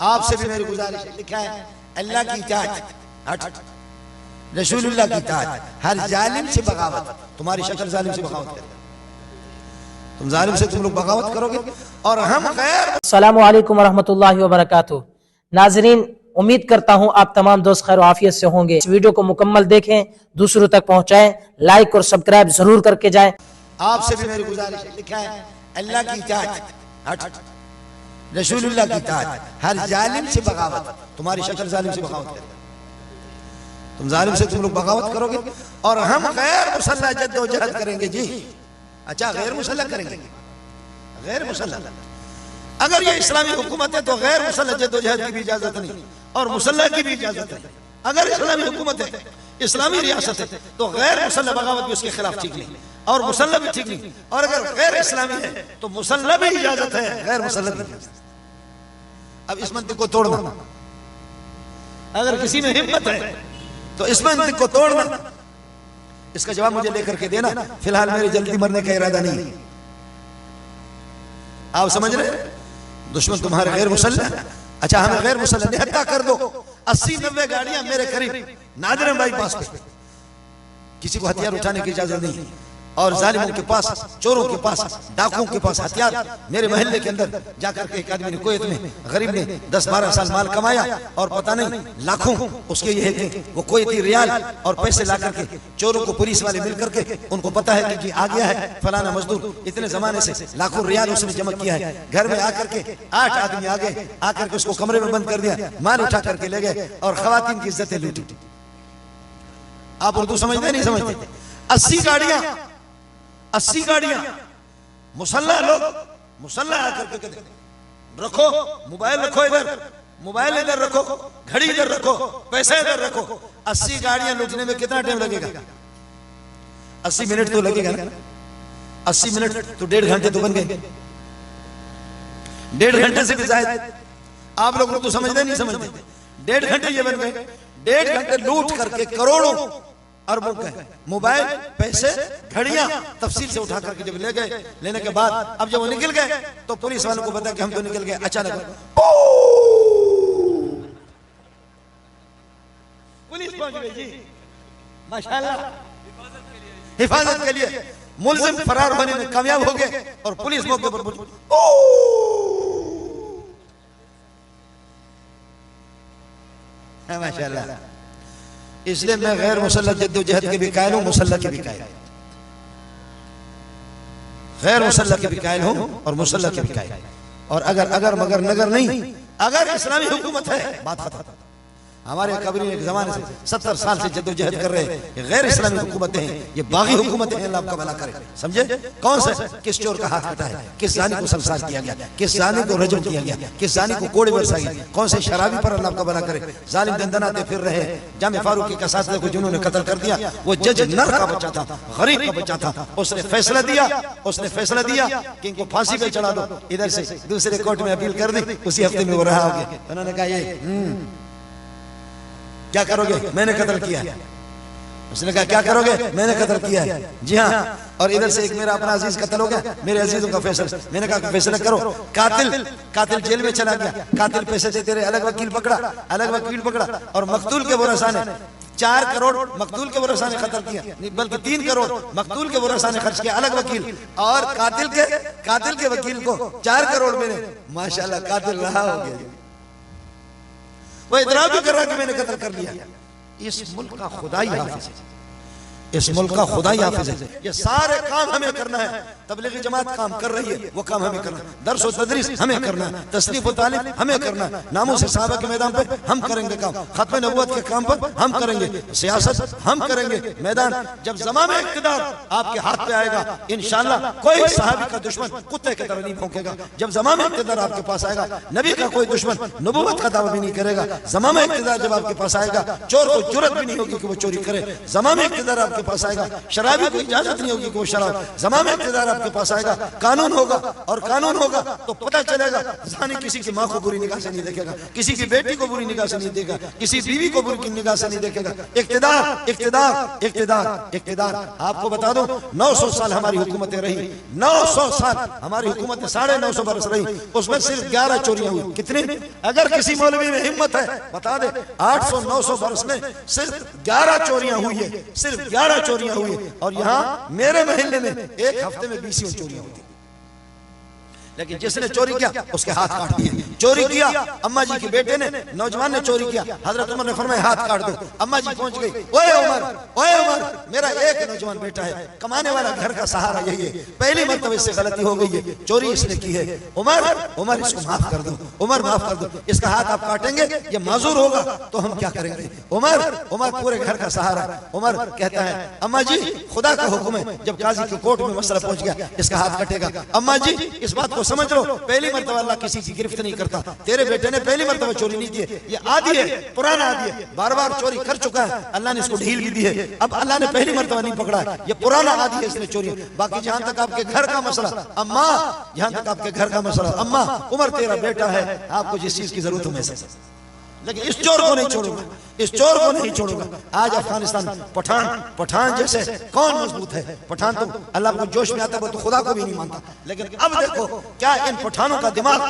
आपसे भी मेरी गुजारिश है, लिखा है अल्लाह की इताअत, रसूलुल्लाह की इताअत, हर जालिम से बगावत। तुम्हारी शक्ल जालिम से बगावत करे, तुम जालिम से तुम लोग बगावत करोगे और हम गैर। अस्सलामु अलैकुम वरहमतुल्लाहि वबरकातुहू। नाजरीन, उम्मीद करता हूँ आप तमाम दोस्त खैर आफियत से होंगे। इस वीडियो को मुकम्मल देखें, दूसरों तक पहुँचाएं, लाइक और सब्सक्राइब जरूर करके जाएं। आपसे भी मेरी गुजारिश है, लिखा है अल्लाह की इताअत, रसूलुल्लाह की इताअत, हर जालिम से बगावत। तुम्हारी शक्ल जालिम से बगावत करे, तुम जालिम से तुम लोग बगावत करोगे और हम गैर मुसल्लह जद्दोजहद करेंगे जी। अच्छा, गैर मुसल्लह करेंगे, गैर मुसल्लह। अगर ये इस्लामी हुकूमत है तो गैर मुसल्लह जद्दोजहद की भी इजाजत नहीं और मुसल्लह की भी इजाजत नहीं। अगर इस्लामी हुकूमत है, इस्लामी रियासत है, तो गैर मुसल्लह बगावत भी उसके खिलाफ ठीक नहीं और मुसल्लह भी ठीक नहीं। और अगर गैर इस्लामी है तो मुसल्लह भी इजाजत है, गैर मुसल्लह भी इजाजत। अब इस मंतिक को तोड़ना, अगर किसी में हिम्मत है तो इस मंतिक को तोड़ना, इसका जवाब मुझे लेकर के देना। फिलहाल मेरे जल्दी मरने का इरादा नहीं। आप समझ रहे, दुश्मन तुम्हारे गैर मुसल्लह। अच्छा, हमें गैर मुसल्लह निहत्ता कर दो। 80-90 गाड़ियां मेरे करीब नादिरन बाईपास पे, किसी को हथियार उठाने की इजाजत नहीं। और जालिमों के पास, चोरों के पास, डाकुओं के पास हथियार। मेरे मोहल्ले के अंदर जाकर के एक आदमी ने, कुवैत में गरीब ने 10-12 साल माल कमाया और पता नहीं लाखों उसके ये थे, वो कुवैती रियाल और पैसे ला करके चोरों को, पुलिस वाले मिल करके, उनको पता है कि आ गया है फलाना मजदूर, इतने जमाने से लाखों रियाल उसने जमा किया है। घर में आकर के 8 आदमी आ गए, आकर के उसको कमरे में बंद कर दिया, माल उठा करके ले गए और खवातीन की इज्जतें लूटी। आप उर्दू समझते नहीं समझते? 80 गाड़ियां मुसल्लह लोग, मुसल्लह आकर के कहते रखो मोबाइल, रखो इधर मोबाइल, इधर रखो घड़ी, इधर रखो पैसा, इधर रखो। 80 गाड़ियां लूटने में कितना टाइम लगेगा? 80 मिनट तो लगेगा ना। 80 मिनट तो 1.5 घंटे तो बन गए, 1.5 घंटे से भी ज्यादा। आप लोग तो समझते नहीं समझते, 1.5 घंटे ये बन गए। 1.5 घंटे लूट करके करोड़ों अरबों के मोबाइल, पैसे, घड़ियां तफसील से उठा करके जब ले गए, लेने के बाद अब जब वो निकल गए तो पुलिस वालों को पता कि हम तो निकल गए। अचानक पुलिस पहुंच गई जी, माशाल्लाह, हिफाजत के लिए। मुलजिम फरार होने में कामयाब हो गए और पुलिस मौके पर पहुंच। माशाल्लाह। इसलिए मैं गैर मुसल्लह जद्दोजहद के भी कायल हूं, मुसल्लह के भी कायल, गैर मुसल्लह के भी कायल हूं और मुसल्लह के भी कायल। और अगर मगर नगर नहीं, अगर इस्लामी हुकूमत है, बात खत्म। हमारे कबरी एक जमाने से 70 साल से जद्दोजहद कर रहे हैं। गैर इस्लामी हुकूमतें हैं, ये बागी हुकूमतें हैं। अल्लाह आपका भला करे। समझे? कौन से, किस चोर का हाथ कटा है, किस जानी को संसार किया गया, किस जानी को रजम किया गया, किस जानी को कोड़े बरसाई गई, कौन से शराबी पर अल्लाह आपका भला करे। जालिम दंदनाते फिर रहे। जामे फारूकी का साथ को जिन्होंने कत्ल कर दिया, वो जज नर का बच्चा था, गरीब का बच्चा था। उसने फैसला दिया कि इनको फांसी पे चढ़ा दो। इधर से दूसरे कोर्ट में अपील कर दी, उसी हफ्ते में वो रहा हो गया। उन्होंने कहा ये क्या करोगे? मैंने कत्ल किया है। उसने कहा क्या करोगे? मैंने कत्ल किया है। जी हाँ। और इधर से एक मेरा अपना अजीज कत्ल हो गया, मेरे अजीजों का फैसला। मैंने कहा फैसला करो। कातिल जेल में चला गया, कातिल पैसे देते रहे, अलग वकील पकड़ा और मकतूल के वरसा ने 4 करोड़ मकतूल के वरसा ने कत्ल किया, बल्कि 3 करोड़ मकतूल के वरसा ने खर्च किया, अलग वकील। और कातिल के वकील को 4 करोड़ मैंने, माशाल्लाह, कातिल रहा हो गया। वो इतराफ भी कर रहा कि मैंने कत्ल कर लिया। इस मुल्क का खुदाई हाफिज है, इस मुल्क का खुदाई हाफिज है। ये सारे काम हमें करना है। तबलीगी जमात काम कर रही है, वो काम हमें करना है। दर्स व तदरीस हमें करना है, तस्नीफ व तालीम हमें करना है। नामों से सहाबा के मैदान पे हम करेंगे काम, खत्म नबूवत के काम पर हम करेंगे, सियासत हम करेंगे। मैदान जब ज़माम इक़्तिदार आपके हाथ पे आएगा, इंशाअल्लाह कोई सहाबी का दुश्मन कुत्ते की तरह नहीं भौंकेगा। जब ज़माम इक़्तिदार आपके पास आएगा, नबी का कोई दुश्मन नबूवत का दावा भी नहीं करेगा। ज़माम इक़्तिदार जब आपके पास आएगा, चोर को जुर्रत भी नहीं होगी कि वो चोरी करे। ज़माम इक़्तिदार आपके पास आएगा, शराबी को इजाजत नहीं होगी कि वो शराब, ज़माम इक़्तिदार आपके पास आएगा, कानून होगा, और कानून होगा तो पता चलेगा ज़ानी किसी की माँ को बुरी निगाह से नहीं देखेगा, किसी की बेटी को बुरी निगाह से नहीं देखेगा, किसी बीवी को बुरी निगाह से नहीं देखेगा। इक़्तिदार इक़्तिदार इक़्तिदार इक़्तिदार। आपको बता दूं 900 साल हमारी हुकूमतें रही, 900 साल हमारी हुकूमतें 950 बरस रही, उसमें सिर्फ 11 चोरियां हुई। कितने? अगर किसी मौलवी में हिम्मत है बता दे, 800-900 बरस में सिर्फ 11 चोरियां हुई है, सिर्फ 11 चोरियां हुई है। और यहाँ मेरे महल्ले में एक हफ्ते में 20 चोरियां होती। लेकिन जिसने चोरी किया उसके हाथ काट दिए। चोरी किया, अम्मा जी के बेटे ने, नौजवान ने चोरी किया, हजरत उमर ने फरमाया हाथ काट दो। अम्मा जी पहुंच गई, ओए उमर, मेरा एक नौजवान बेटा है, कमाने वाला घर का सहारा यही है, पहली मर्तबा इससे गलती हो गई है, चोरी इसने की है, उमर इसको माफ कर दो, उमर माफ कर दो, इसका हाथ आप काटेंगे, ये माजूर होगा तो हम क्या करेंगे? उमर पूरे घर का सहारा। उमर कहता है अम्मा जी खुदा का हुक्म है, जब काजी के कोर्ट में मसला पहुंच गया इसका हाथ कटेगा। अम्मा जी इस बात को समझ लो, पहली मर्तबा अल्लाह किसी की गिरफ्त नहीं करता, तेरे बेटे ने पहली मर्तबा चोरी नहीं की है, ये आदी है, पुराना आदी है, बार बार चोरी कर चुका है, अल्लाह ने इसको ढील भी दी है, अब अल्लाह ने पहली मर्तबा नहीं पकड़ा है, ये पुराना आदी है, इसने चोरी। बाकी जहां तक आपके घर का मसला, अम्मा जहां तक आपके घर का मसला, अम्मा उमर तेरा बेटा है, आपको जिस चीज की जरूरत हो मैं से, लेकिन इस चोर को नहीं छोड़ूंगा, इस चोर को नहीं छोड़ूंगा। आज अफगानिस्तान पठान जैसे कौन मजबूत है? पठान तो अल्लाह को जोश में आता है, वो तो खुदा को भी नहीं मानता। लेकिन अब देखो क्या इन पठानों का दिमाग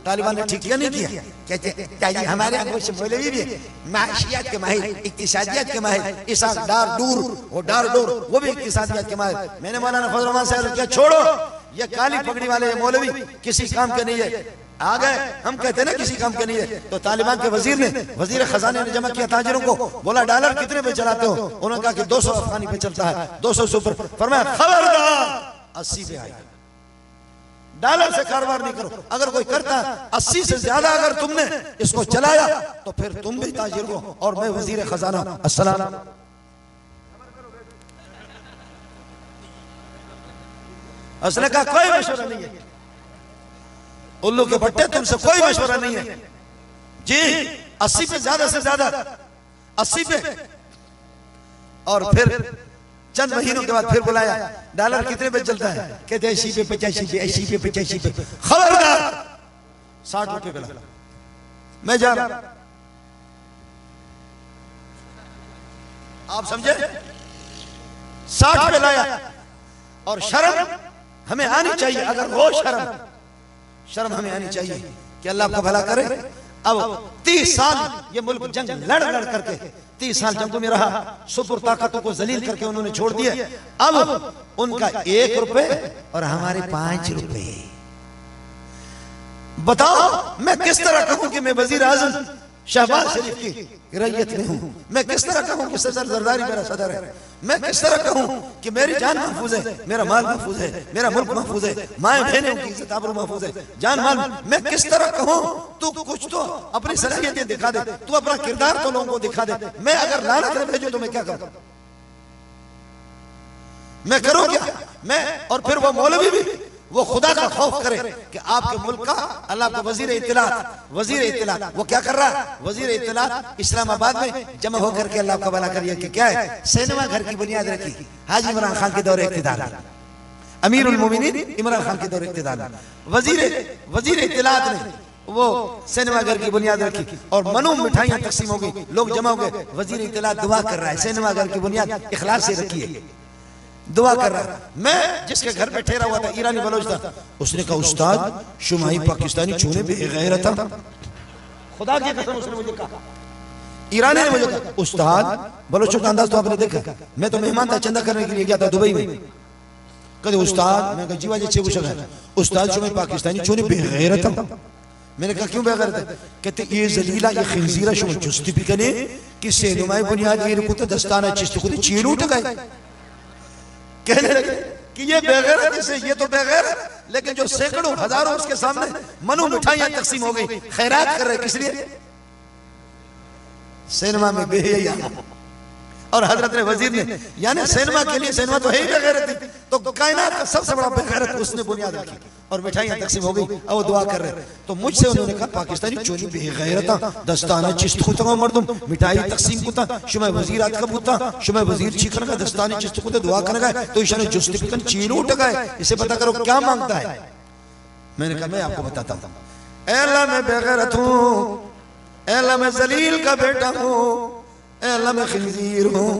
तालिबान ने ठीक किया नहीं किया? कहते हमारे मौलवी भी माशियात के माहिर, इक्तिसादियत के माहिर, इसाक डारडोर वो भी इक्तिसादियत के माहिर। मैंने मौलाना फजल रहमान साहब क्या छोड़ो, ये काली पगड़ी वाले ये मौलवी किसी काम के नहीं है। आ गए हम कहते हैं ना किसी काम के नहीं है, तो तालिबान के वजीर खजाने ने जमा किया ताजिरों को, बोला डॉलर कितने पे चलाते हो? उन्होंने कहा कि 200 अफगानी पे चलता है, 200 से ऊपर। फरमाया खबरदार 80 पे आए, डॉलर से कारोबार नहीं करो। अगर कोई करता है 80 से ज्यादा अगर तुमने इसको चलाया तो फिर तुम भी ताजिर हो और मैं वजीर खजाना। अस्सलाम उसने कहा कोई मशवरा नहीं है, उल्लू के बट्टे तुमसे कोई मशवरा नहीं है जी। 80 पे ज्यादा से ज्यादा 80 पे। और फिर चंद महीनों के बाद फिर बुलाया, डॉलर कितने पे चलता है? कहते 80 पे 85 पे 80 पे 85 पे। खबरदार 60 रुपए पे ला, मैं जा रहा। आप समझे? 60 पे लाया। और शर्म हमें आनी चाहिए, अगर वो शर्म हमें आनी चाहिए कि अल्लाह आपका भला करे। अब 30 साल ये मुल्क जंग लड़ करके 30 साल जंगों में रहा, सुपर ताकतों को जलील करके उन्होंने छोड़ दिया। अब उनका 1 रुपए और हमारे 5 रुपए। बताओ मैं किस तरह कहूं कि मैं वजीर आजम शहबाज शरीफ की रैयत में हूं? मैं किस तरह कहूं कि सदर जरदारी मेरा सदर है? मैं किस तरह कहूं कि मेरी जान महफूज है, मेरा माल महफूज है, मेरा मुल्क महफूज है, माए बहनों की इज्जत आबरू महफूज है, जान माल। मैं किस तरह कहूं? तू कुछ तो अपनी सलाहियतें दिखा दे, तू अपना किरदार तो लोगों को दिखा दे। मैं अगर लानत न भेजूं तो मैं क्या करूं? मैं करूं क्या? मैं और फिर वो मौलवी भी वो खुदा का खौफ करे कि आपके मुल्क का अल्लाह को वजीर इत्तलात वो क्या कर रहा है? वजीर इत्तलात इस्लामाबाद में जमा होकर के अल्लाह का भला करिए कि क्या है, सिनेमा घर की बुनियाद रखी हाजी इमरान खान के दौरे इख्तिदार, अमीरुल मोमिनीन इमरान खान के दौरे इख्तिदार। वजीर इत्तलात ने वो सिनेमा घर की बुनियाद रखी और मनु मिठाइयां तकसीम हो गई, लोग जमा हो गए। वजीर इत्तलात दुआ कर रहा है, सिनेमा घर की बुनियाद इखलास से रखी है, दुआ कर रहा। मैं जिसके घर पे ठहरा हुआ था, ईरानी बलोच था, उसने कहा उस्ताद शुमाई पाकिस्तानी चूने बेगैरत था। खुदा की कसम उसने मुझे कहा, ईरानी ने मुझे कहा उस्ताद बलोचों का अंदाज तो आपने देखा, मैं तो मेहमान था, चंदा करने के लिए गया था दुबई में। कहते उस्ताद, मैं कहा जी वाजे पूछा है उस्ताद शुमाई पाकिस्तानी चूने बेगैरत था। मैंने कहा क्यों बेगैरत है? कहते ये जलीला ये खिंजीरा शुमा चुस्ती भी कने कि सेनुमाई बुनियाद ये को तो दस्ताना चिस्त को चीड़ उठ गए। कहने लगे कि ये बेगैरत से ये तो बेगैरत, लेकिन जो सैकड़ों हजारों उसके सामने मनु मिठाइयां तकसीम हो गई, खैरात कर रहे किस लिए? सिनेमा में बेहया और हजरत वजीर ने, यानी सिनेमा के लिए, सिनेमा तो है ही बेगैरती, तो कायनात का सबसे बड़ा बेगैरत उसने बुनियाद रखी और मिठाइयां तकसीम हो गई और वो दुआ कर रहे। तो मुझसे उन्होंने कहा पाकिस्तानी चोरी बेगैरता दस्ताना चिस्त खुता मर्दम मिठाई तकसीम कुता शुमा वजीर आज का बुता शुमा वजीर चीखन का दस्तानी चिस्त खुदा दुआ करने का तो ईशान जुस्तिफिकन चीनू उठ गए, इसे पता करो क्या मांगता है। मैंने कहा मैं आपको बताता हूँ, ऐ अल्लाह मैं बेगैरत हूँ, ऐ अल्लाह मैं जलील का बेटा हूँ, ऐ अल्लाह मैं खिंजीर हूँ,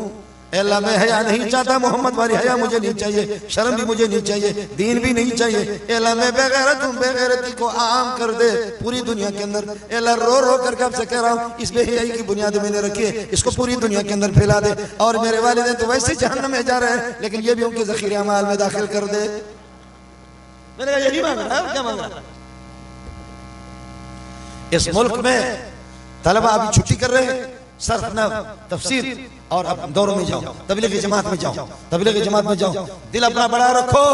ऐ अल्लाह मैं हया नहीं चाहता, मोहम्मद वाली हया मुझे नहीं चाहिए, शर्म भी मुझे नहीं चाहिए, दीन भी नहीं चाहिए। ऐ अल्लाह मैं बेगैरत हूँ, बेगैरती को आम कर दे पूरी दुनिया के अंदर। ऐ अल्लाह रो रो करके आपसे कह रहा हूँ, इस बेहयाई की बुनियाद मैंने रखी है, इसको पूरी दुनिया के अंदर फैला दे। और मेरे वालिदैन तो वैसे जहन्नम में जा रहे हैं, लेकिन ये भी उनके ज़ख़ीरे अमाल में दाखिल कर दे। मैंने कहा यही मांग रहा है, क्या मांग रहा है? इस मुल्क में तलबा अभी छुट्टी कर रहे हैं, सर्फ न तफसीर और अब दौरों में जाओ, तबलीग जमात में जाओ, तबलीग जमात में जाओ, दिल अपना बड़ा रखो,